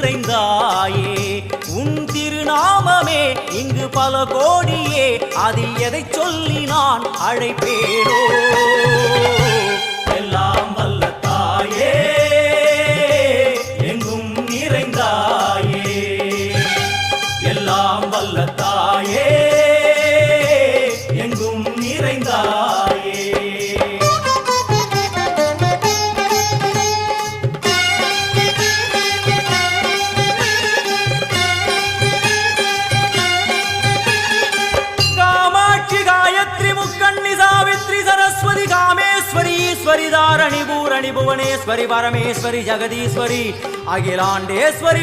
நிறைந்தாயே உன் திருநாமமே இங்கு பல கோடியே அதில் எதை சொல்லி நான் அழைப்பேனோ எல்லாம் வல்ல தாயே எங்கும் நிறைந்தாயே எல்லாம் வல்ல தாயே எங்கும் நிறைந்தாயே ईश्वरी धारणी भूरणी भुवनेश्वरी परमेश्वरी जगदीश्वरी अखिलांडेश्वरी